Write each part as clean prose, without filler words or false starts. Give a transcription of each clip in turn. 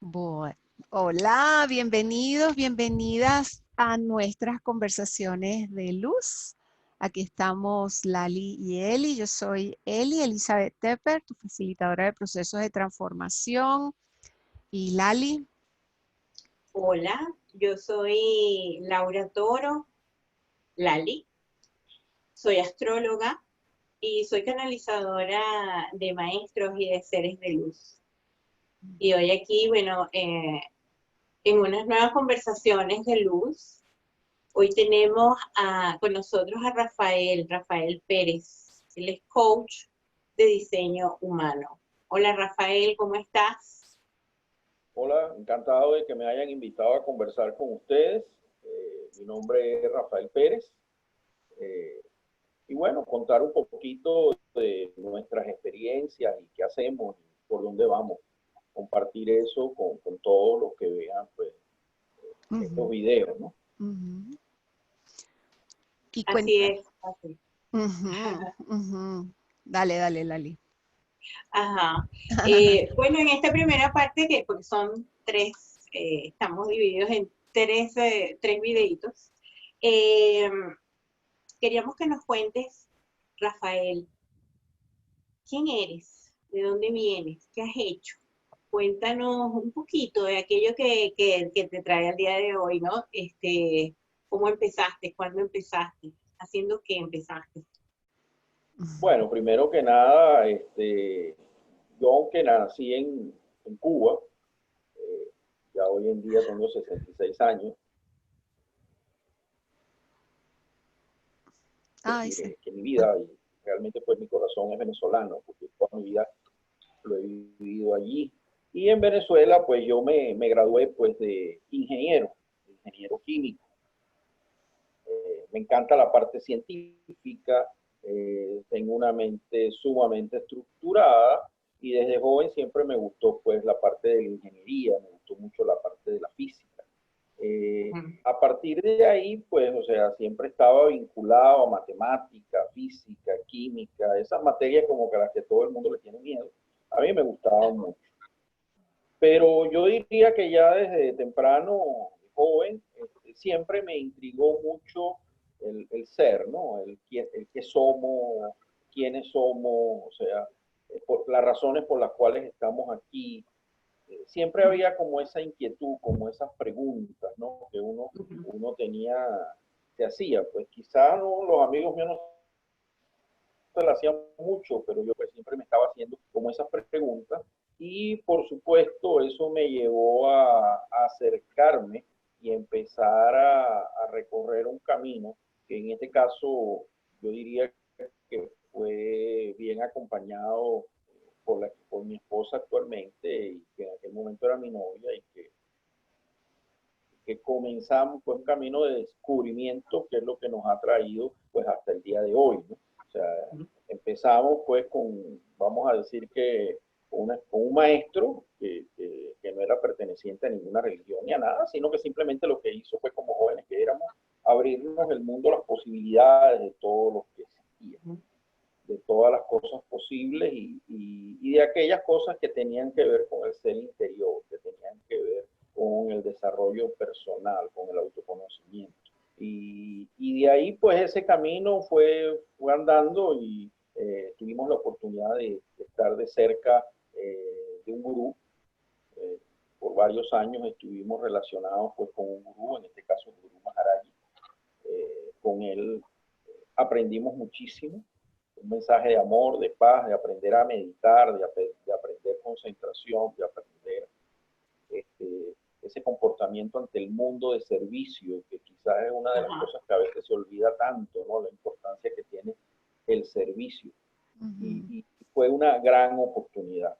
Bueno, hola, bienvenidos, bienvenidas a nuestras conversaciones de luz. Aquí estamos Lali y Eli. Yo soy Eli, Elizabeth Tepper, tu facilitadora de procesos de transformación. Y Lali. Hola, yo soy Laura Toro, Lali, soy astróloga y soy canalizadora de maestros y de seres de luz. Y hoy aquí, bueno, en unas nuevas conversaciones de luz, hoy tenemos con nosotros a Rafael Pérez. Él es coach de diseño humano. Hola Rafael, ¿cómo estás? Hola, encantado de que me hayan invitado a conversar con ustedes. Mi nombre es Rafael Pérez. Eh, y bueno, contar un poquito de nuestras experiencias y qué hacemos y por dónde vamos. Compartir eso con todos los que vean pues, estos videos, ¿no? Ujú. Y Así cuenta. es, así. Dale, dale, Lali. Ajá. Bueno, en esta primera parte, que porque son tres, estamos divididos en tres videitos, eh, queríamos que nos cuentes, Rafael, ¿quién eres? ¿De dónde vienes? ¿Qué has hecho? Cuéntanos un poquito de aquello que te trae al día de hoy, ¿no? ¿Cómo empezaste? ¿Cuándo empezaste? ¿Haciendo qué empezaste? Bueno, primero que nada, yo aunque nací en Cuba, ya hoy en día tengo 66 años, Ay, decir, sí. que mi vida, y realmente pues mi corazón es venezolano, porque toda mi vida lo he vivido allí. Y en Venezuela, pues yo me gradué pues de ingeniero químico. Me encanta la parte científica, tengo una mente sumamente estructurada y desde joven siempre me gustó pues la parte de la ingeniería, me gustó mucho la parte de la física. A partir de ahí, pues, o sea, siempre estaba vinculado a matemática, física, química, esas materias como que a las que todo el mundo le tiene miedo. A mí me gustaban mucho. Pero yo diría que ya desde temprano, joven, siempre me intrigó mucho el ser, ¿no? El qué somos, quiénes somos, o sea, por las razones por las cuales estamos aquí. Siempre había como esa inquietud, como esas preguntas, ¿no? Que uno tenía, se hacía. Pues quizás no, los amigos míos no se la hacían mucho, pero yo pues siempre me estaba haciendo como esas preguntas y por supuesto eso me llevó a acercarme y empezar a recorrer un camino que en este caso yo diría que fue bien acompañado por mi esposa actualmente y que en aquel momento era mi novia y que comenzamos, fue un camino de descubrimiento que es lo que nos ha traído pues hasta el día de hoy, ¿no? O sea, empezamos pues con, vamos a decir que con un maestro que no era perteneciente a ninguna religión ni a nada, sino que simplemente lo que hizo fue como jóvenes que éramos, abrirnos el mundo, las posibilidades de todo lo que existía, de todas las cosas posibles y de aquellas cosas que tenían que ver con el ser interior, que tenían que ver con el desarrollo personal, con el autoconocimiento. Y de ahí pues ese camino fue andando y tuvimos la oportunidad de estar de cerca de un gurú. Eh, por varios años estuvimos relacionados pues con un gurú, en este caso el gurú Maharaji. Con él aprendimos muchísimo, un mensaje de amor, de paz, de aprender a meditar, de aprender concentración, de aprender ese comportamiento ante el mundo de servicio, que quizás es una de las cosas que a veces se olvida tanto, ¿no? La importancia que tiene el servicio. Y fue una gran oportunidad.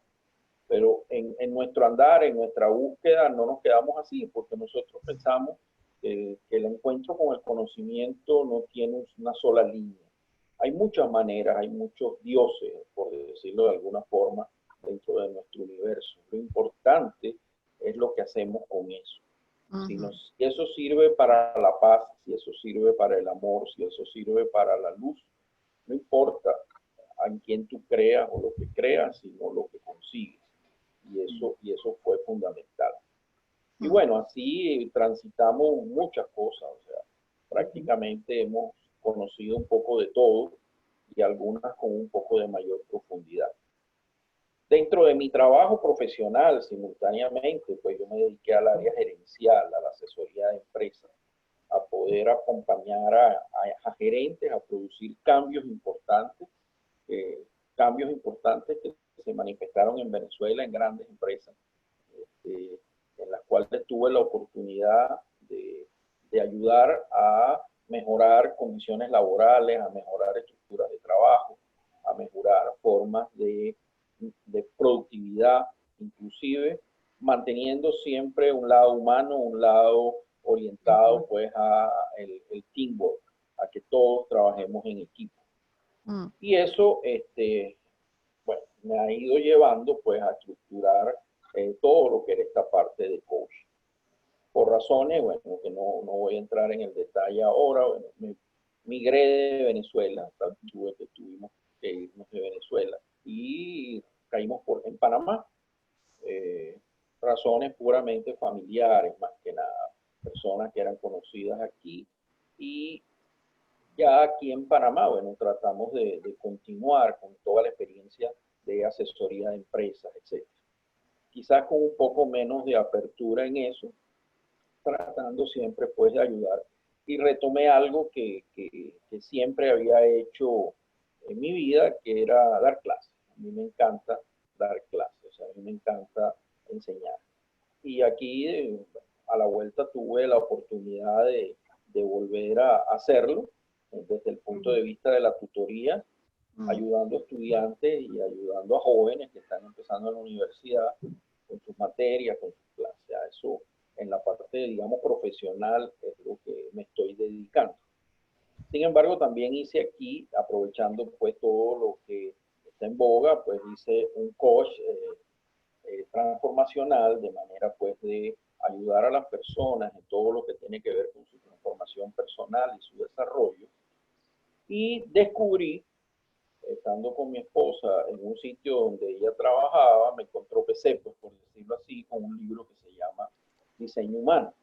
Pero en nuestro andar, en nuestra búsqueda, no nos quedamos así, porque nosotros pensamos que el encuentro con el conocimiento no tiene una sola línea. Hay muchas maneras, hay muchos dioses, por decirlo de alguna forma, dentro de nuestro universo. Lo importante es lo que hacemos con eso. Si eso sirve para la paz, si eso sirve para el amor, si eso sirve para la luz, no importa en quién tú creas o lo que creas, sino lo que consigues. Y eso fue fundamental. Y bueno, así transitamos muchas cosas, o sea, prácticamente hemos conocido un poco de todo y algunas con un poco de mayor profundidad. Dentro de mi trabajo profesional, simultáneamente, pues yo me dediqué al área gerencial, a la asesoría de empresas, a poder acompañar a gerentes a producir cambios importantes que se manifestaron en Venezuela en grandes empresas, en las cuales tuve la oportunidad de ayudar a mejorar condiciones laborales, a mejorar estructuras de trabajo, a mejorar formas de productividad, inclusive manteniendo siempre un lado humano, un lado orientado pues a el teamwork, a que todos trabajemos en equipo. Y eso, bueno, me ha ido llevando pues a estructurar todo lo que era esta parte de coaching. Por razones, bueno, que no voy a entrar en el detalle ahora, bueno, me migré de Venezuela, tuvimos que irnos de Venezuela y caímos en Panamá. Razones puramente familiares, más que nada, personas que eran conocidas aquí. Y ya aquí en Panamá, bueno, tratamos de continuar con toda la experiencia de asesoría de empresas, etc. Quizás con un poco menos de apertura en eso, tratando siempre pues de ayudar. Y retomé algo que siempre había hecho en mi vida, que era dar clases. A mí me encanta dar clases, o sea, a mí me encanta enseñar. Y aquí a la vuelta tuve la oportunidad de volver a hacerlo desde el punto de vista de la tutoría, ayudando a estudiantes y ayudando a jóvenes que están empezando en la universidad con sus materias, con sus clases. A eso en la parte, digamos, profesional es lo que me estoy dedicando. Sin embargo, también hice aquí, aprovechando pues todo lo que está en boga, pues hice un coach transformacional, de manera pues de ayudar a las personas en todo lo que tiene que ver con su transformación personal y su desarrollo. Y descubrí, estando con mi esposa en un sitio donde ella trabajaba, me tropecé, pues por decirlo así, con un libro que se llama Diseño Humano.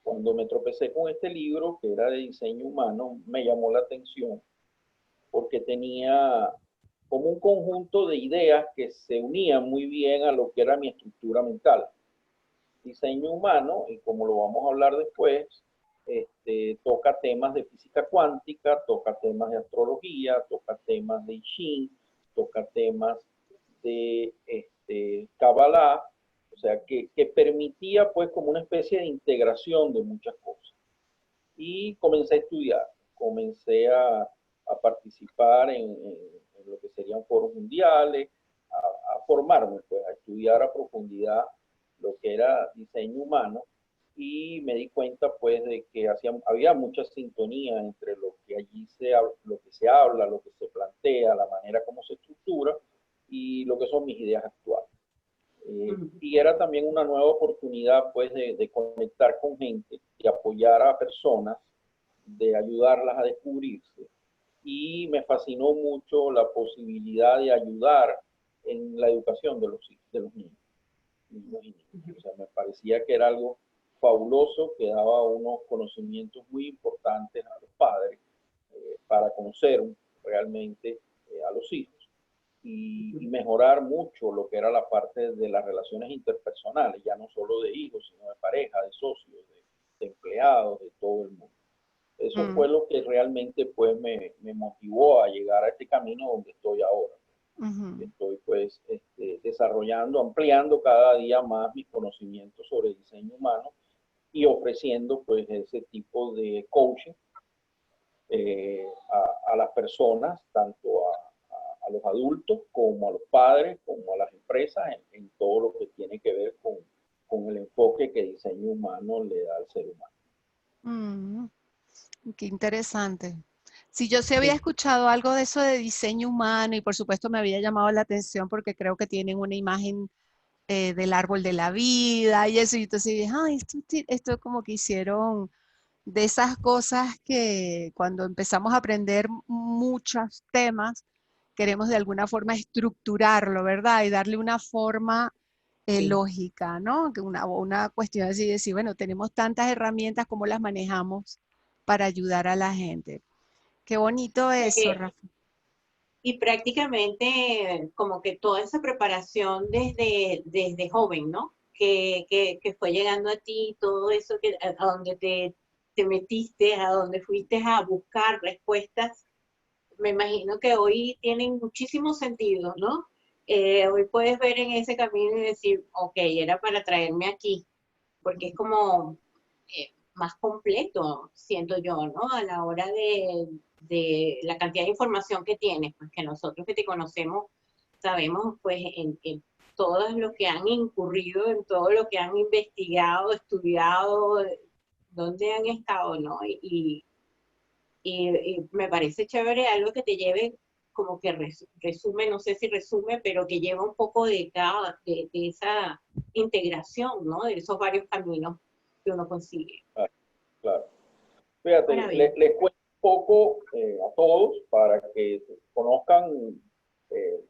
Cuando me tropecé con este libro, que era de diseño humano, me llamó la atención porque tenía como un conjunto de ideas que se unían muy bien a lo que era mi estructura mental. Diseño humano, y como lo vamos a hablar después, toca temas de física cuántica, toca temas de astrología, toca temas de I Ching, toca temas de Kabbalah, o sea, que permitía pues como una especie de integración de muchas cosas. Y comencé a estudiar, comencé a participar en lo que serían foros mundiales, a formarme, pues, a estudiar a profundidad lo que era diseño humano, y me di cuenta pues de que había mucha sintonía entre lo que allí lo que se habla, lo que se plantea, la manera como se estructura y lo que son mis ideas actuales. Y era también una nueva oportunidad pues de conectar con gente, de apoyar a personas, de ayudarlas a descubrirse. Y me fascinó mucho la posibilidad de ayudar en la educación de los niños. O sea, me parecía que era algo fabuloso, que daba unos conocimientos muy importantes a los padres para conocer realmente a los hijos y mejorar mucho lo que era la parte de las relaciones interpersonales, ya no solo de hijos, sino de pareja, de socios, de empleados, de todo el mundo. Eso fue lo que realmente pues me motivó a llegar a este camino donde estoy ahora. Estoy pues desarrollando, ampliando cada día más mis conocimientos sobre diseño humano y ofreciendo pues ese tipo de coaching a las personas, tanto a los adultos como a los padres, como a las empresas, en todo lo que tiene que ver con el enfoque que diseño humano le da al ser humano. Qué interesante. Si yo sí había escuchado algo de eso de diseño humano y por supuesto me había llamado la atención porque creo que tienen una imagen del árbol de la vida y eso, y entonces dije, ay, esto como que hicieron de esas cosas que cuando empezamos a aprender muchos temas, queremos de alguna forma estructurarlo, ¿verdad? Y darle una forma Sí. lógica, ¿no? Que una cuestión así de decir, bueno, tenemos tantas herramientas, ¿cómo las manejamos para ayudar a la gente? Qué bonito eso, Eh, Rafa. y prácticamente como que toda esa preparación desde joven, ¿no? Que fue llegando a ti, todo eso a donde te metiste, a donde fuiste a buscar respuestas, me imagino que hoy tienen muchísimo sentido, ¿no? Hoy puedes ver en ese camino y decir, ok, era para traerme aquí, porque es como más completo, siento yo, ¿no? A la hora de la cantidad de información que tienes, pues que nosotros que te conocemos sabemos pues en todo lo que han incurrido, en todo lo que han investigado, estudiado, dónde han estado, ¿no? Y me parece chévere algo que te lleve como que resume, no sé si resume, pero que lleva un poco de esa integración, ¿no? De esos varios caminos que uno consigue. Ah, claro. Fíjate, Maravilloso. les cuento un poco a todos para que conozcan, eh,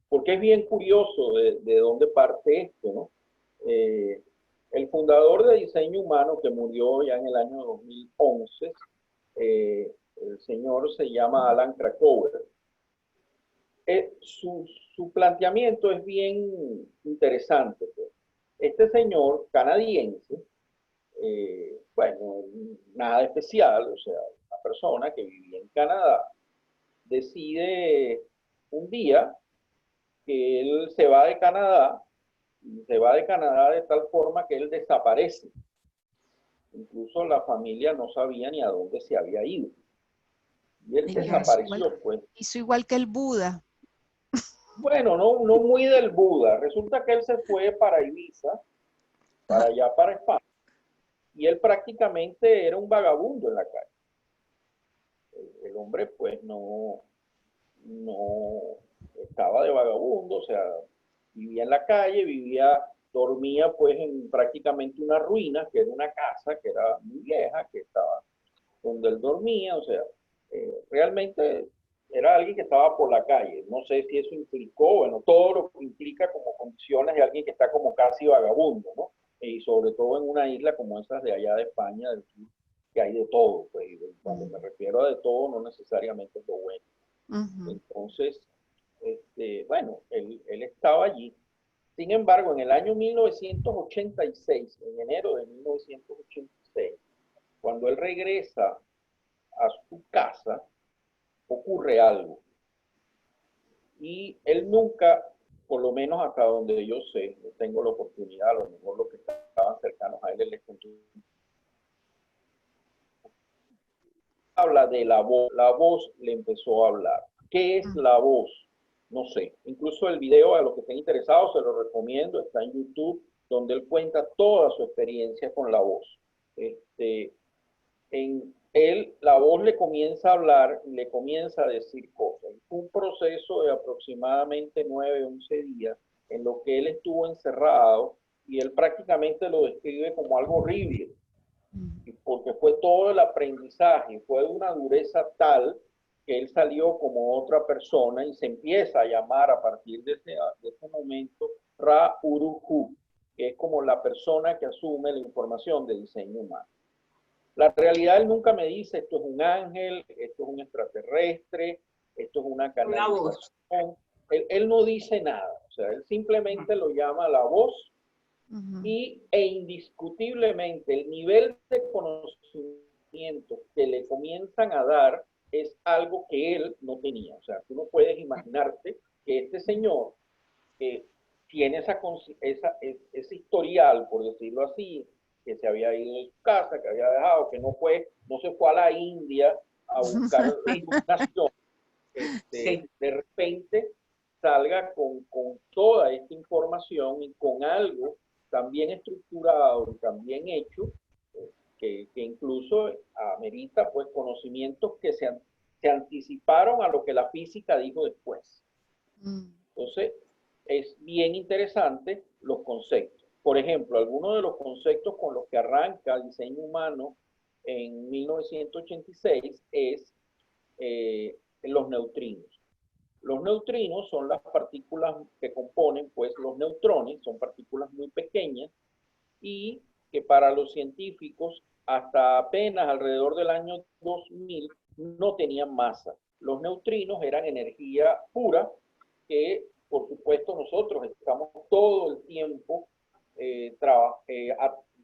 porque es bien curioso de dónde parte esto, ¿no? Eh, el fundador de Diseño Humano, que murió ya en el año 2011, el señor se llama Alan Krakower. Su planteamiento es bien interesante, pues. Este señor canadiense, bueno, nada especial, o sea, una persona que vivía en Canadá, decide un día que él se va de Canadá, y se va de Canadá de tal forma que él desaparece. Incluso la familia no sabía ni a dónde se había ido. Y él Mira, desapareció, pues. hizo igual que el Buda. Bueno, no muy del Buda. Resulta que él se fue para Ibiza, para Ajá. allá, para España, y él prácticamente era un vagabundo en la calle. El hombre, pues, no estaba de vagabundo, o sea, vivía en la calle, dormía pues en prácticamente una ruina, que era una casa que era muy vieja, que estaba donde él dormía, o sea, realmente era alguien que estaba por la calle. No sé si eso implicó, bueno, todo lo que implica como condiciones de alguien que está como casi vagabundo, ¿no? Y sobre todo en una isla como esas de allá de España, del sur, que hay de todo, pues, y cuando me refiero a de todo, no necesariamente es lo bueno. Ujú. Entonces, bueno, él estaba allí. Sin embargo, en el año 1986, en enero de 1986, cuando él regresa a su casa, ocurre algo. Y él nunca, por lo menos hasta donde yo sé, no tengo la oportunidad, a lo mejor los que estaban cercanos a él les contó, habla de la voz le empezó a hablar. ¿Qué es la voz? No sé. Incluso el video, a los que estén interesados, se lo recomiendo, está en YouTube, donde él cuenta toda su experiencia con la voz. En él, la voz le comienza a hablar y le comienza a decir cosas. Fue un proceso de aproximadamente 9, 11 días en lo que él estuvo encerrado y él prácticamente lo describe como algo horrible, porque fue todo el aprendizaje, fue de una dureza tal que él salió como otra persona y se empieza a llamar a partir de ese momento Ra Uruhu, que es como la persona que asume la información de diseño humano. La realidad él nunca me dice esto es un ángel, esto es un extraterrestre, esto es una Una voz. canalización. Él no dice nada, o sea, él simplemente lo llama la voz e indiscutiblemente el nivel de conocimiento que le comienzan a dar es algo que él no tenía. O sea, tú no puedes imaginarte que este señor tiene ese historial, por decirlo así, que se había ido de su casa, que había dejado, que no se fue a la India a buscar iluminación, Sí. de repente salga con toda esta información y con algo tan bien estructurado y tan bien hecho, que incluso amerita pues conocimientos que se anticiparon a lo que la física dijo después. Entonces, es bien interesante los conceptos. Por ejemplo, algunos de los conceptos con los que arranca el diseño humano en 1986 es los neutrinos. Los neutrinos son las partículas que componen pues los neutrones, son partículas muy pequeñas y que para los científicos hasta apenas alrededor del año 2000 no tenían masa. Los neutrinos eran energía pura que por supuesto nosotros estamos todo el tiempo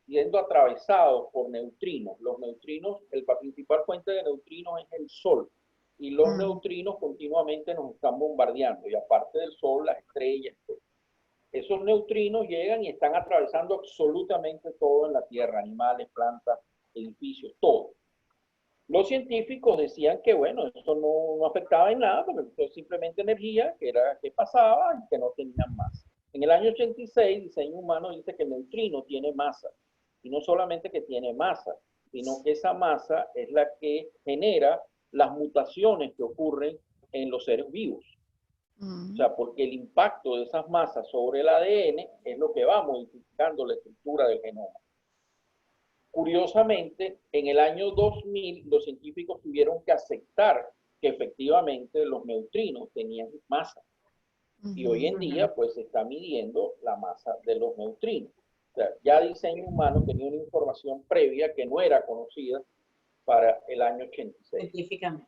siendo atravesados por neutrinos. Los neutrinos, la principal fuente de neutrinos es el Sol y los neutrinos continuamente nos están bombardeando y aparte del Sol, las estrellas. Esos neutrinos llegan y están atravesando absolutamente todo en la Tierra, animales, plantas, edificios, todo. Los científicos decían que, bueno, eso no afectaba en nada, porque eso es simplemente energía que pasaba y que no tenían masa. En el año 86, Diseño Humano dice que el neutrino tiene masa. Y no solamente que tiene masa, sino que esa masa es la que genera las mutaciones que ocurren en los seres vivos. O sea, porque el impacto de esas masas sobre el ADN es lo que va modificando la estructura del genoma. Curiosamente, en el año 2000, los científicos tuvieron que aceptar que efectivamente los neutrinos tenían masa. Y hoy en día, pues, se está midiendo la masa de los neutrinos. O sea, ya Diseño Humano tenía una información previa que no era conocida para el año 86. Científicamente.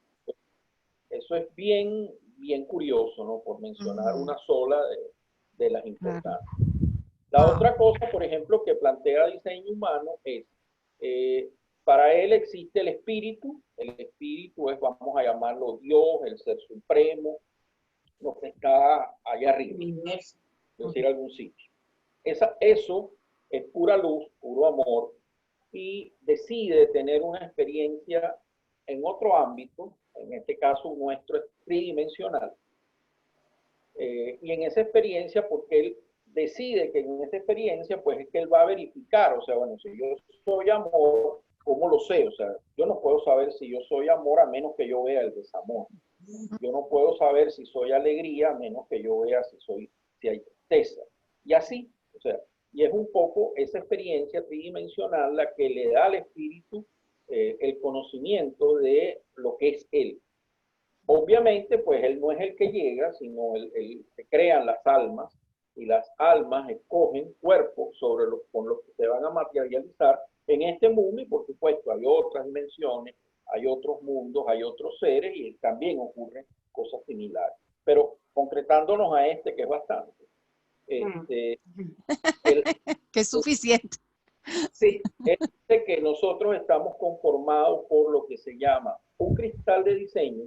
Eso es bien curioso, ¿no? Por mencionar una sola de las importantes. La otra cosa, por ejemplo, que plantea Diseño Humano es, para él existe el espíritu es, vamos a llamarlo Dios, el ser supremo, lo que está allá arriba, es decir, algún sitio. Eso es pura luz, puro amor, y decide tener una experiencia en otro ámbito, en este caso nuestro es tridimensional, y en esa experiencia, porque él decide que en esa experiencia, pues es que él va a verificar, o sea, bueno, si yo soy amor, ¿cómo lo sé? O sea, yo no puedo saber si yo soy amor a menos que yo vea el desamor. Yo no puedo saber si soy alegría a menos que yo vea si hay tristeza. Y así, o sea, y es un poco esa experiencia tridimensional la que le da al espíritu el conocimiento de lo que es él. Obviamente, pues él no es el que llega, sino se crean las almas y las almas escogen cuerpos con los que se van a materializar en este mundo y por supuesto hay otras dimensiones, hay otros mundos, hay otros seres y también ocurren cosas similares. Pero concretándonos a que es bastante. Que es suficiente. Sí, es que nosotros estamos conformados por lo que se llama un cristal de diseño,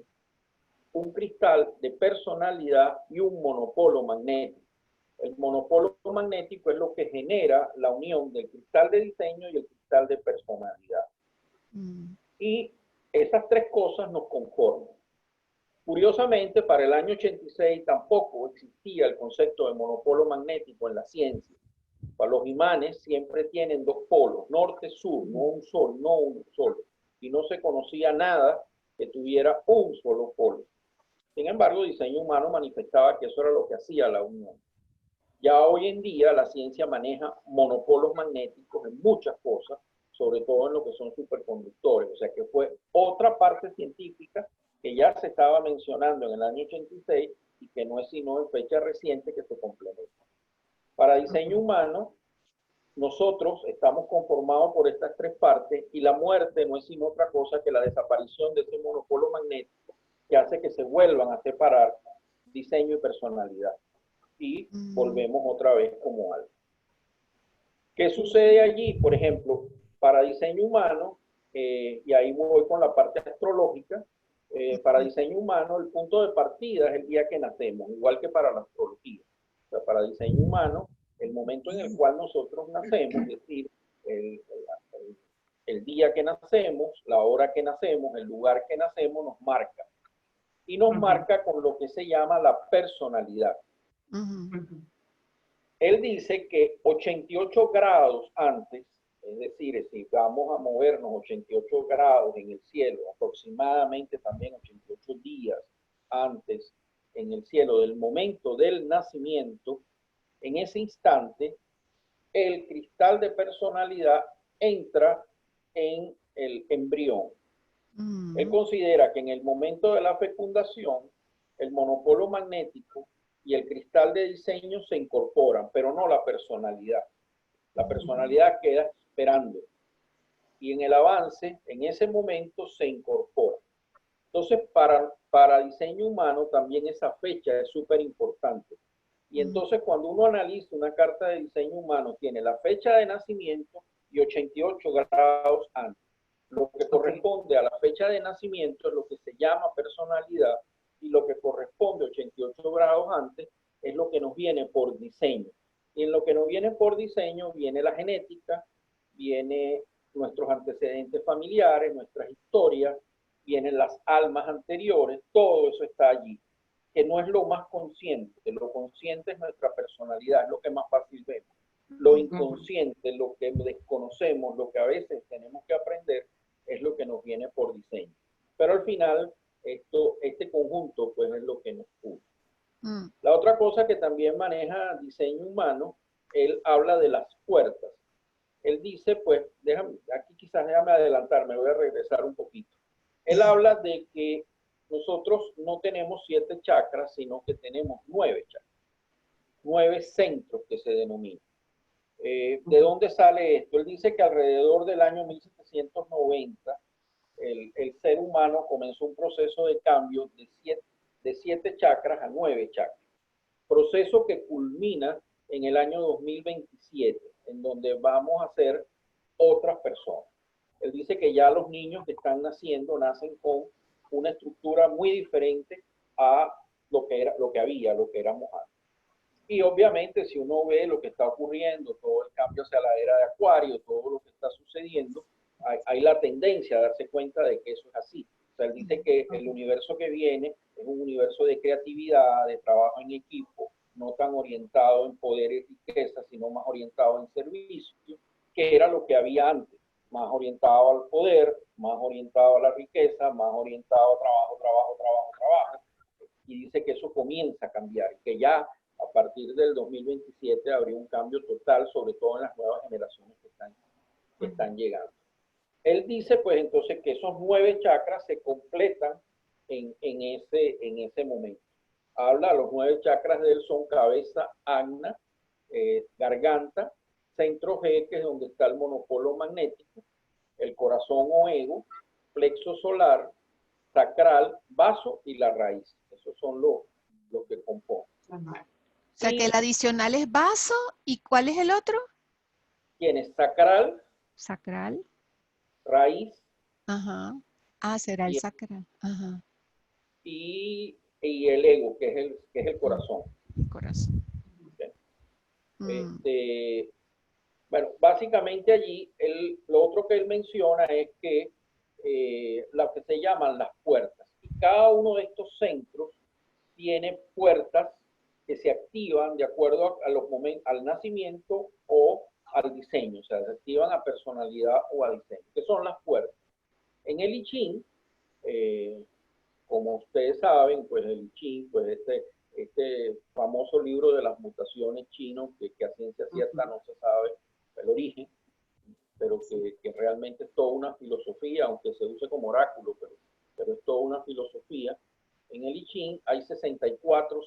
un cristal de personalidad y un monopolo magnético. El monopolo magnético es lo que genera la unión del cristal de diseño y el cristal de personalidad. Y esas tres cosas nos conforman. Curiosamente, para el año 86 tampoco existía el concepto de monopolo magnético en la ciencia. Para los imanes siempre tienen dos polos, norte-sur, no un sol, no uno solo. Y no se conocía nada que tuviera un solo polo. Sin embargo, Diseño Humano manifestaba que eso era lo que hacía la unión. Ya hoy en día la ciencia maneja monopolos magnéticos en muchas cosas, sobre todo en lo que son superconductores. O sea que fue otra parte científica que ya se estaba mencionando en el año 86 y que no es sino en fecha reciente que se complementa. Para Diseño Humano, nosotros estamos conformados por estas tres partes y la muerte no es sino otra cosa que la desaparición de ese monopolo magnético que hace que se vuelvan a separar diseño y personalidad. Y volvemos otra vez como algo. ¿Qué sucede allí? Por ejemplo, para Diseño Humano, y ahí voy con la parte astrológica, para Diseño Humano el punto de partida es el día que nacemos, igual que para la astrología. O sea, para Diseño Humano, el momento en el cual nosotros nacemos, es decir, el día que nacemos, la hora que nacemos, el lugar que nacemos, nos marca. Y nos marca con lo que se llama la personalidad. Él dice que 88 grados antes, es decir, si vamos a movernos 88 grados en el cielo, aproximadamente también 88 días antes en el cielo del momento del nacimiento, en ese instante, el cristal de personalidad entra en el embrión. Él considera que en el momento de la fecundación, el monopolo magnético y el cristal de diseño se incorporan, pero no la personalidad. La personalidad queda esperando. Y en el avance, en ese momento, se incorpora. Entonces, para diseño humano también esa fecha es súper importante. Y entonces cuando uno analiza una carta de diseño humano, tiene la fecha de nacimiento y 88 grados antes. Lo que corresponde a la fecha de nacimiento es lo que se llama personalidad, y lo que corresponde a 88 grados antes es lo que nos viene por diseño. Y en lo que nos viene por diseño viene la genética, viene nuestros antecedentes familiares, nuestras historias, vienen las almas anteriores, todo eso está allí, que no es lo más consciente. Lo consciente es nuestra personalidad, es lo que más fácil vemos. Lo inconsciente, lo que desconocemos, lo que a veces tenemos que aprender, es lo que nos viene por diseño. Pero al final, este conjunto pues es lo que nos une. La otra cosa que también maneja diseño humano, él habla de las puertas. Él dice, pues, aquí quizás déjame adelantarme, voy a regresar un poquito. Él habla de que nosotros no tenemos 7 chakras, sino que tenemos 9 chakras, 9 centros que se denominan. ¿De dónde sale esto? Él dice que alrededor del año 1790, el ser humano comenzó un proceso de cambio de 7 chakras a 9 chakras. Proceso que culmina en el año 2027, en donde vamos a ser otras personas. Él dice que ya los niños que están naciendo nacen con una estructura muy diferente a lo que éramos antes. Y obviamente si uno ve lo que está ocurriendo, todo el cambio hacia la era de Acuario, todo lo que está sucediendo, hay la tendencia a darse cuenta de que eso es así. O sea, él dice que el universo que viene es un universo de creatividad, de trabajo en equipo, no tan orientado en poder y riqueza, sino más orientado en servicio, que era lo que había antes, más orientado al poder, más orientado a la riqueza, más orientado a trabajo. Y dice que eso comienza a cambiar, que ya a partir del 2027 habría un cambio total, sobre todo en las nuevas generaciones que están llegando. Él dice, pues entonces, que esos 9 chakras se completan en ese momento. Habla, los 9 chakras de él son cabeza, agna, garganta, centro G, que es donde está el monopolo magnético, el corazón o ego, plexo solar, sacral, vaso y la raíz. Esos son los que componen. O sea que el adicional es vaso, ¿y cuál es el otro? Tienes sacral, Sacral. raíz. Ajá. Ah, será el sacral. Ajá. Y el ego, que es el corazón. El corazón. Okay. Bueno, básicamente allí, lo otro que él menciona es que lo que se llaman las puertas. Y cada uno de estos centros tiene puertas que se activan de acuerdo a los momentos, al nacimiento o al diseño. O sea, se activan a personalidad o a diseño. ¿Qué son las puertas? En el I Ching, como ustedes saben, pues el I Ching, pues este famoso libro de las mutaciones chino, que a ciencia cierta no se sabe el origen, pero que realmente es toda una filosofía, aunque se use como oráculo, pero es toda una filosofía. En el I Ching hay 64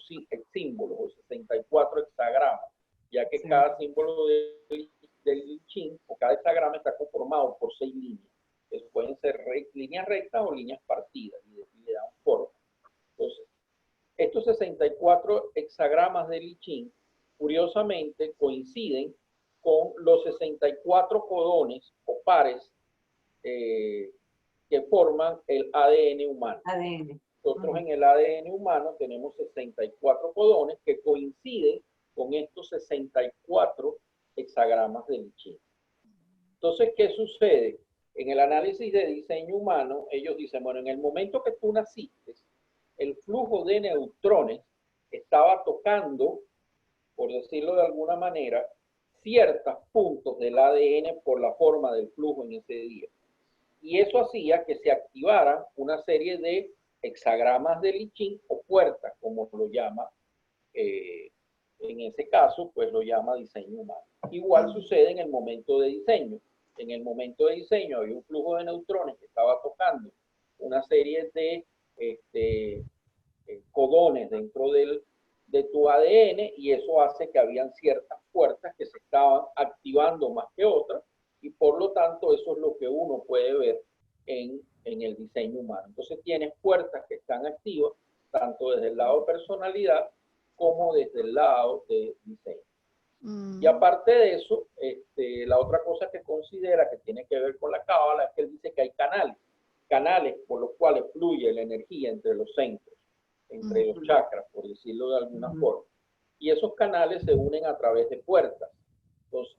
símbolos o 64 hexagramas, ya que cada símbolo del I Ching o cada hexagrama está conformado por 6 líneas. Eso pueden ser líneas rectas o líneas partidas y le dan forma. Entonces, estos 64 hexagramas del I Ching, curiosamente, coinciden con los 64 codones o pares que forman el ADN humano. Nosotros en el ADN humano tenemos 64 codones que coinciden con estos 64 hexagramas del I Ching. Entonces, ¿qué sucede? En el análisis de diseño humano, ellos dicen, bueno, en el momento que tú naciste, el flujo de neutrones estaba tocando, por decirlo de alguna manera, ciertos puntos del ADN por la forma del flujo en ese día. Y eso hacía que se activaran una serie de hexagramas del I Ching o puertas, como lo llama, en ese caso, pues lo llama diseño humano. Igual sucede en el momento de diseño. En el momento de diseño había un flujo de neutrones que estaba tocando una serie de codones dentro de tu ADN, y eso hace que habían ciertas puertas que se estaban activando más que otras, y por lo tanto eso es lo que uno puede ver en el diseño humano. Entonces tienes puertas que están activas, tanto desde el lado de personalidad como desde el lado de diseño. Y aparte de eso, la otra cosa que considera que tiene que ver con la cábala es que él dice que hay canales por los cuales fluye la energía entre los centros, entre los chakras, por decirlo de alguna forma. Y esos canales se unen a través de puertas. Entonces,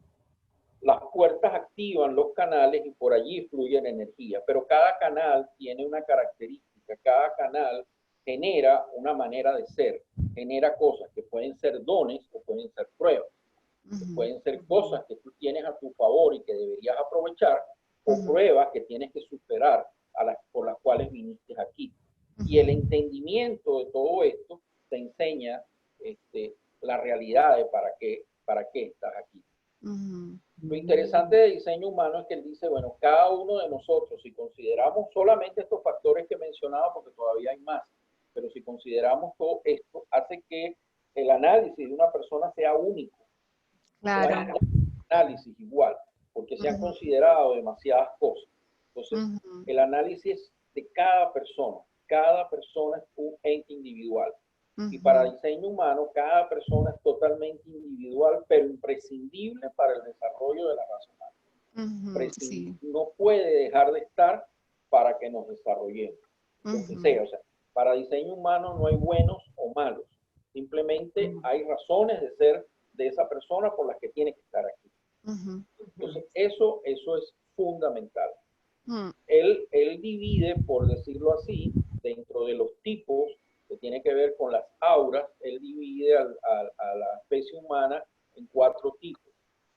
las puertas activan los canales y por allí fluye la energía, pero cada canal tiene una característica, cada canal genera una manera de ser, genera cosas que pueden ser dones o pueden ser pruebas. Pueden ser cosas que tú tienes a tu favor y que deberías aprovechar, o pruebas que tienes que superar por las cuales viniste aquí. Y el entendimiento de todo esto te enseña la realidad de para qué estás aquí. Lo interesante de diseño humano es que él dice, bueno, cada uno de nosotros, si consideramos solamente estos factores que mencionaba, porque todavía hay más, pero si consideramos todo esto, hace que el análisis de una persona sea único. Claro. Análisis igual, porque se han considerado demasiadas cosas. Entonces, el análisis de cada persona es un ente individual. Y para diseño humano, cada persona es totalmente individual, pero imprescindible para el desarrollo de la raza humana. Sí. No puede dejar de estar para que nos desarrollemos. O sea, para diseño humano no hay buenos o malos. Simplemente hay razones de ser de esa persona por las que tiene que estar aquí. Entonces, eso es fundamental. Él divide, por decirlo así, dentro de los tipos que tiene que ver con las auras, él divide a la especie humana en 4 tipos.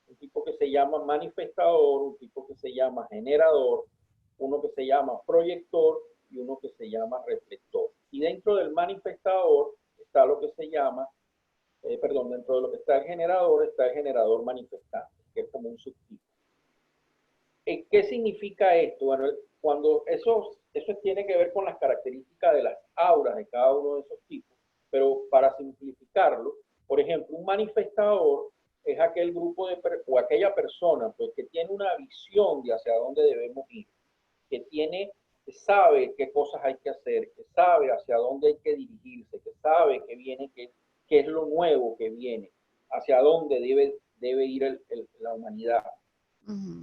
Un tipo que se llama manifestador, un tipo que se llama generador, uno que se llama proyector y uno que se llama reflector. Y dentro del manifestador está lo que se llama dentro de lo que está el generador manifestante, que es como un subtipo. ¿Qué significa esto? Bueno, cuando eso tiene que ver con las características de las auras de cada uno de esos tipos, pero para simplificarlo, por ejemplo, un manifestador es aquel grupo o aquella persona pues, que tiene una visión de hacia dónde debemos ir, que sabe qué cosas hay que hacer, que sabe hacia dónde hay que dirigirse, que sabe que viene, qué es lo nuevo que viene, hacia dónde debe ir la humanidad.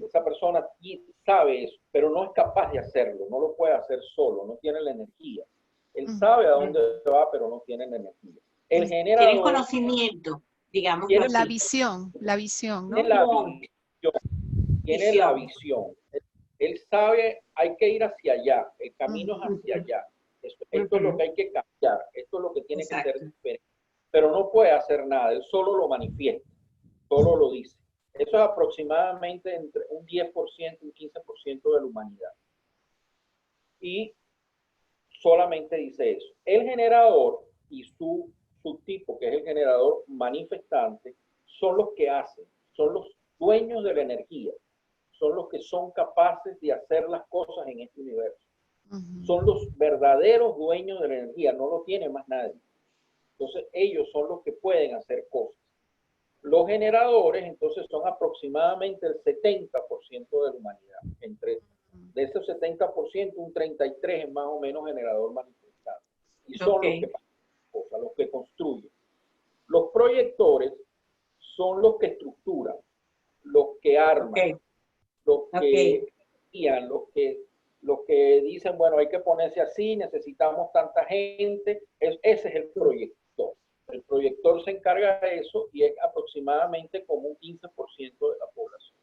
Esa persona sabe eso, pero no es capaz de hacerlo, no lo puede hacer solo, no tiene la energía. Él sabe a dónde va, pero no tiene la energía. El generador tiene conocimiento, digamos. Tiene la visión, ¿no? Tiene la visión. Él sabe, hay que ir hacia allá, el camino es hacia allá. Esto es lo que hay que cambiar, esto es lo que tiene que ser diferente. Pero no puede hacer nada, él solo lo manifiesta, solo lo dice. Eso es aproximadamente entre un 10%, un 15% de la humanidad. Y solamente dice eso. El generador y su tipo, que es el generador manifestante, son los que hacen, son los dueños de la energía, son los que son capaces de hacer las cosas en este universo. Son los verdaderos dueños de la energía, no lo tiene más nadie. Entonces ellos son los que pueden hacer cosas. Los generadores, entonces, son aproximadamente el 70% de la humanidad. De ese 70%, un 33% es más o menos generador manifestante. Y son los que pasan cosas, los que construyen. Los proyectores son los que estructuran, los que arman, los que guían, los que dicen, bueno, hay que ponerse así, necesitamos tanta gente. Ese es el proyector. El proyector se encarga de eso y es aproximadamente como un 15% de la población.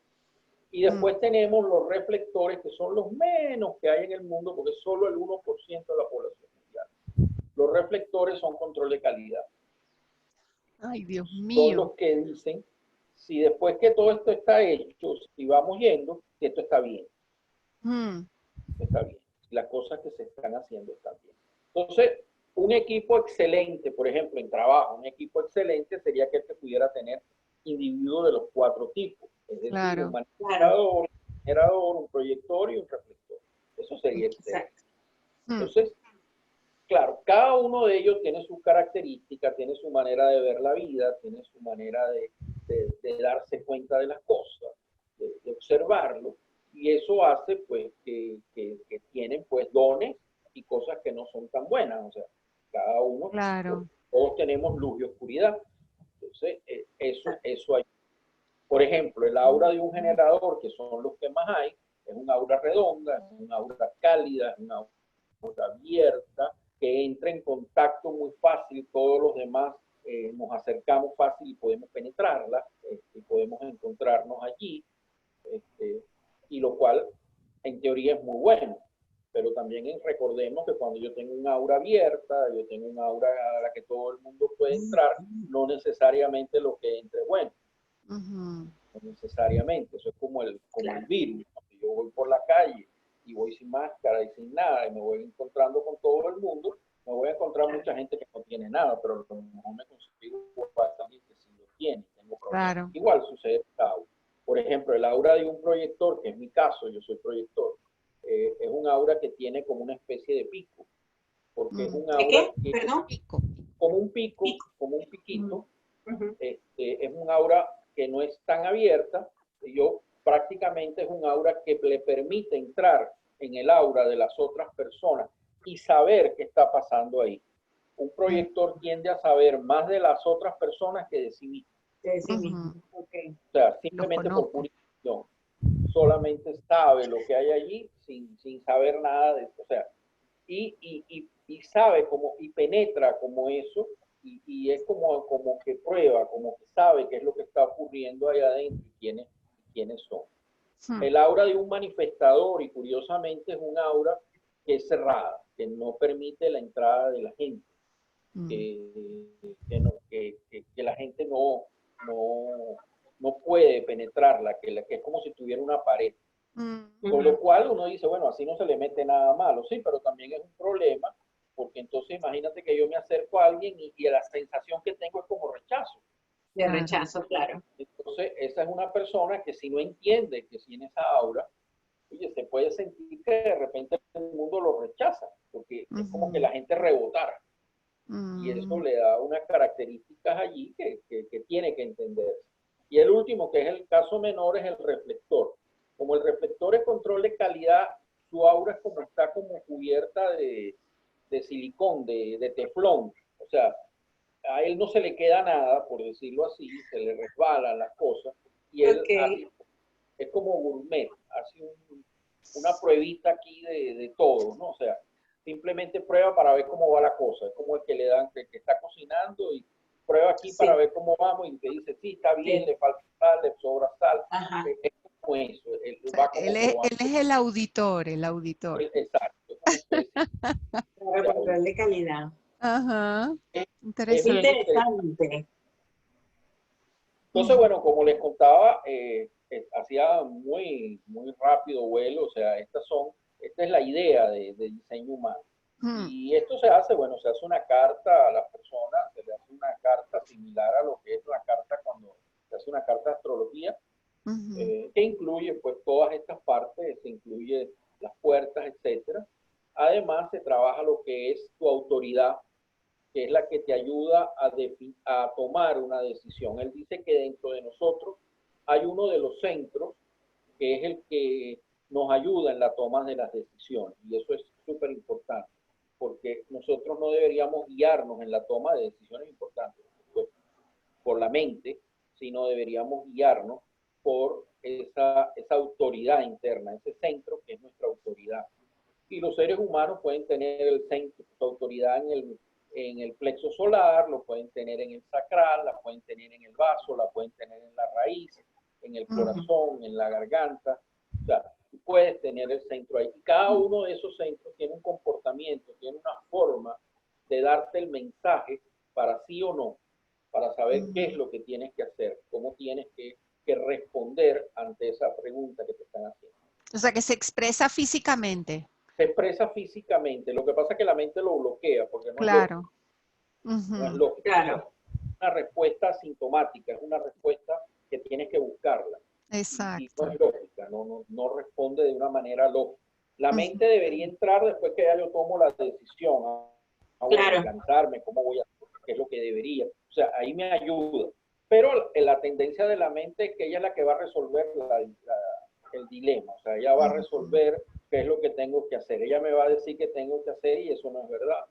Y después tenemos los reflectores, que son los menos que hay en el mundo, porque es solo el 1% de la población mundial. Los reflectores son control de calidad. Ay, Dios mío. Son los que dicen, si después que todo esto está hecho, si vamos yendo, que esto está bien. Está bien. Las cosas que se están haciendo están bien. Entonces, un equipo excelente, por ejemplo, en trabajo, un equipo excelente sería aquel que pudiera tener individuos de los 4 tipos. Es decir, un manifestador, un generador, un proyector y un reflector. Eso sería excelente. Entonces, claro, cada uno de ellos tiene sus características, tiene su manera de ver la vida, tiene su manera de darse cuenta de las cosas, de observarlo, y eso hace pues que tienen pues dones y cosas que no son tan buenas, o sea, cada uno, Claro. todos tenemos luz y oscuridad, entonces eso hay. Por ejemplo, el aura de un generador, que son los que más hay, es un aura redonda, es un aura cálida, es una aura abierta, que entra en contacto muy fácil, todos los demás nos acercamos fácil y podemos penetrarla, y podemos encontrarnos allí, y lo cual en teoría es muy bueno. Pero también recordemos que cuando yo tengo un aura abierta, yo tengo un aura a la que todo el mundo puede entrar, no necesariamente lo que entre es bueno. Ujú. No necesariamente, eso es como el virus. Cuando yo voy por la calle y voy sin máscara y sin nada y me voy encontrando con todo el mundo, me voy a encontrar mucha gente que no tiene nada, pero a lo mejor me consigo alguien que sí lo tiene, tengo problemas. Claro. Igual sucede con el aura. Por ejemplo, el aura de un proyector, que es mi caso, yo soy proyector, es un aura que tiene como una especie de pico, porque es un ¿De aura qué? que, Perdón. como un pico, como un piquito, es un aura que no es tan abierta, yo prácticamente es un aura que le permite entrar en el aura de las otras personas y saber qué está pasando ahí. Un proyector tiende a saber más de las otras personas que de sí mismo. De sí mismo. Okay. O sea, simplemente por pura intuición. Solamente sabe lo que hay allí sin saber nada de eso. O sea, y sabe como, y penetra como eso, y es como que prueba, como que sabe qué es lo que está ocurriendo allá adentro y quiénes son. El aura de un manifestador, y curiosamente es un aura que es cerrada, que no permite la entrada de la gente, que la gente no puede penetrarla, que es como si tuviera una pared. Con lo cual uno dice, bueno, así no se le mete nada malo, sí, pero también es un problema, porque entonces imagínate que yo me acerco a alguien y la sensación que tengo es como rechazo. De rechazo, claro. Entonces, esa es una persona que si no entiende que tiene esa aura, oye, se puede sentir que de repente el mundo lo rechaza, porque es como que la gente rebotara. Y eso le da unas características allí que tiene que entenderse. Y el último, que es el caso menor, es el reflector. Como el reflector es control de calidad, su aura es como está como cubierta de silicón, de teflón. O sea, a él no se le queda nada, por decirlo así, se le resbalan las cosas. Y él hace, es como gourmet, hace una pruebita aquí de todo, ¿no? O sea, simplemente prueba para ver cómo va la cosa. Es como el que le dan, que está cocinando y prueba aquí para ver cómo vamos y te dice, sí, está bien, le falta sal, le sobra sal. Es como eso. Él es el auditor, el auditor. Exacto. Para control de calidad. Ajá. Interesante. Interesante. Entonces, bueno, como les contaba, hacía muy rápido vuelo, o sea, esta es la idea de diseño humano. Y esto se hace, bueno, se hace una carta a las personas, se le hace una carta similar a lo que es la carta cuando se hace una carta de astrología, que incluye pues todas estas partes, se incluye las puertas, etcétera. Además, se trabaja lo que es tu autoridad, que es la que te ayuda a tomar una decisión. Él dice que dentro de nosotros hay uno de los centros que es el que nos ayuda en la toma de las decisiones. Y eso es súper importante, porque nosotros no deberíamos guiarnos en la toma de decisiones importantes pues, por la mente, sino deberíamos guiarnos por esa autoridad interna, ese centro que es nuestra autoridad. Y los seres humanos pueden tener el centro, su autoridad en el plexo solar, lo pueden tener en el sacral, la pueden tener en el vaso, la pueden tener en la raíz, en el corazón, en la garganta. O sea, tú puedes tener el centro ahí. Y cada uno de esos centros tiene un comportamiento, tiene una forma de darte el mensaje para sí o no, para saber qué es lo que tienes que hacer, cómo tienes que responder ante esa pregunta que te están haciendo. O sea, que se expresa físicamente. Se expresa físicamente, lo que pasa es que la mente lo bloquea, porque no claro. es lógico. No es lógico. Claro. Es una respuesta asintomática, es una respuesta que tienes que buscarla. Exacto. Y no es lógica, no responde de una manera lógica. La mente debería entrar después que ya yo tomo la decisión. voy a Claro. organizarme, cómo voy a, qué es lo que debería. O sea, ahí me ayuda. Pero la tendencia de la mente es que ella es la que va a resolver el dilema. O sea, ella va a resolver qué es lo que tengo que hacer. Ella me va a decir qué tengo que hacer y eso no es verdad.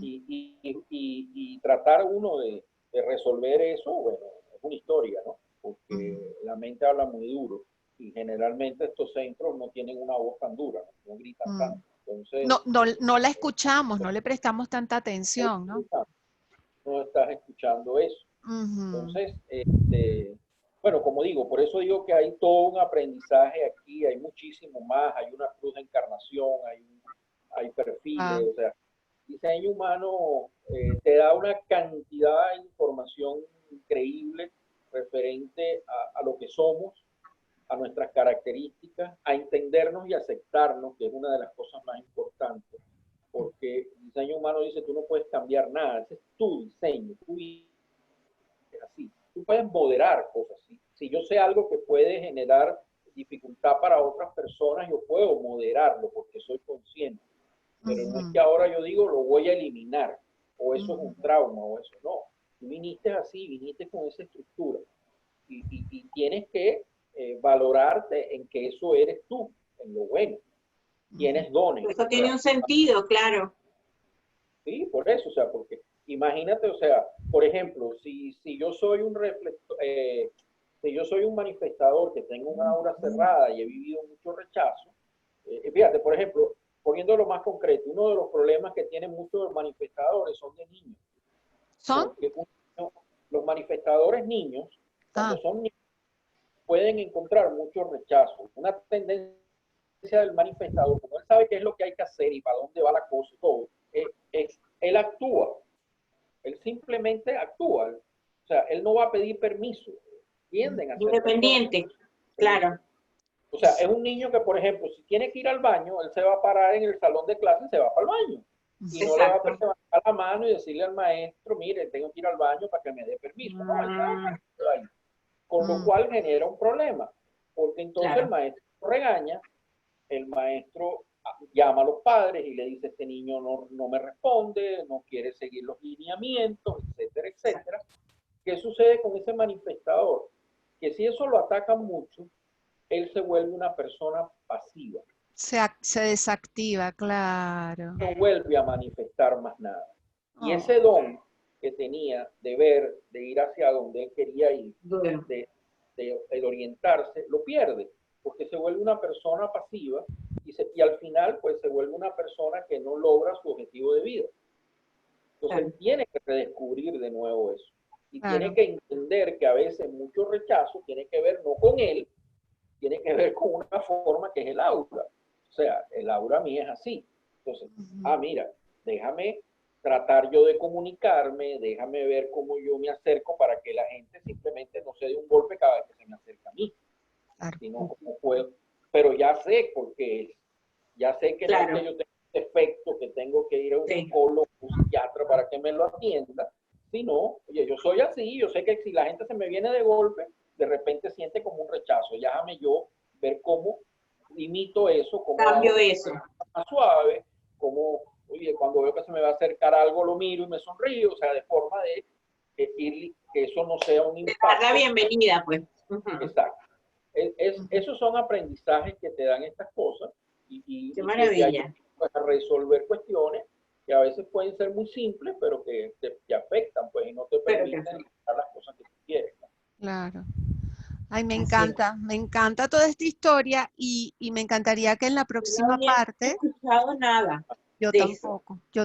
Y tratar uno de resolver eso, bueno, es una historia, ¿no? Porque la mente habla muy duro y generalmente estos centros no tienen una voz tan dura, no gritan tanto. Entonces, no la escuchamos, no le prestamos tanta atención, ¿no? No estás escuchando eso. Entonces, bueno, como digo, por eso digo que hay todo un aprendizaje aquí, hay muchísimo más, hay una cruz de encarnación, hay perfiles, o sea, diseño humano te da una cantidad de información increíble referente a lo que somos, a nuestras características, a entendernos y aceptarnos, que es una de las cosas más importantes, porque el diseño humano dice, tú no puedes cambiar nada, ese es tu diseño, tu vida, así. Tú puedes moderar cosas así. Si yo sé algo que puede generar dificultad para otras personas, yo puedo moderarlo porque soy consciente. Pero no es que ahora yo digo lo voy a eliminar, o eso es un trauma, o eso no. Tú viniste así, viniste con esa estructura. Y tienes que valorarte en que eso eres tú, en lo bueno. Tienes dones. Eso tiene un sentido, claro. Sí, por eso, o sea, porque imagínate, o sea, por ejemplo, si yo soy un reflector, si yo soy un manifestador que tengo una aura cerrada y he vivido mucho rechazo, fíjate, por ejemplo, poniéndolo más concreto, uno de los problemas que tienen muchos manifestadores son de niños. ¿Son? Porque los manifestadores niños, cuando son niños, pueden encontrar mucho rechazo. Una tendencia del manifestador, como él sabe qué es lo que hay que hacer y para dónde va la cosa y todo, él actúa. Él simplemente actúa. O sea, él no va a pedir permiso. Tienden a ser independiente, claro. O sea, es un niño que, por ejemplo, si tiene que ir al baño, él se va a parar en el salón de clase y se va para el baño. Y no le va a levantar la mano y decirle al maestro, mire, tengo que ir al baño para que me dé permiso. No, él se va ahí. Con lo cual genera un problema. Porque entonces el maestro regaña, el maestro llama a los padres y le dice, este niño no me responde, no quiere seguir los lineamientos, etcétera, etcétera. ¿Qué sucede con ese manifestador? Que si eso lo atacan mucho, él se vuelve una persona pasiva. Se desactiva, claro. No vuelve a manifestar más nada. Y ese don que tenía de ver, de ir hacia donde él quería ir, de orientarse, lo pierde, porque se vuelve una persona pasiva y al final pues se vuelve una persona que no logra su objetivo de vida. Entonces él tiene que redescubrir de nuevo eso. Y tiene que entender que a veces mucho rechazo tiene que ver no con él, tiene que ver con una forma que es el aura. O sea, el aura mía es así. Entonces, mira, déjame tratar yo de comunicarme, déjame ver cómo yo me acerco para que la gente simplemente no se dé un golpe cada vez que se me acerca a mí. Sino como puedo. Pero ya sé por qué es. Ya sé que no es que yo tengo un defecto, que tengo que ir a un psicólogo, un psiquiatra para que me lo atienda, sino, oye, yo soy así, yo sé que si la gente se me viene de golpe, de repente siente como un rechazo. Déjame yo ver cómo limito eso, cómo cambio eso más suave, cómo, oye, cuando veo que se me va a acercar algo, lo miro y me sonrío, o sea, de forma de que eso no sea un impacto. Dar la bienvenida, pues. Exacto. Esos son aprendizajes que te dan estas cosas y qué maravilla. Pues, a resolver cuestiones que a veces pueden ser muy simples, pero que te afectan, pues, y no te permiten hacer las cosas que tú quieres, ¿no? Claro. Ay, me encanta toda esta historia y me encantaría que en la próxima parte... No he escuchado nada. Yo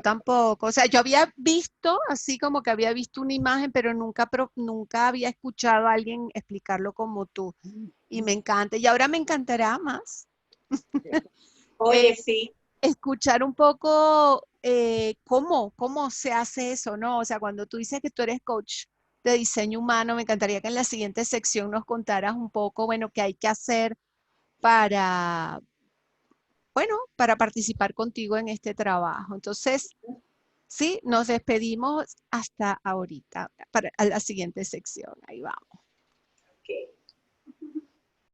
tampoco. O sea, yo había visto, así como que había visto una imagen, pero nunca había escuchado a alguien explicarlo como tú. Y me encanta. Y ahora me encantará más. Oye, sí. Escuchar un poco cómo se hace eso, ¿no? O sea, cuando tú dices que tú eres coach de diseño humano, me encantaría que en la siguiente sección nos contaras un poco, bueno, qué hay que hacer para participar contigo en este trabajo. Entonces, sí, nos despedimos hasta ahorita, a la siguiente sección. Ahí vamos.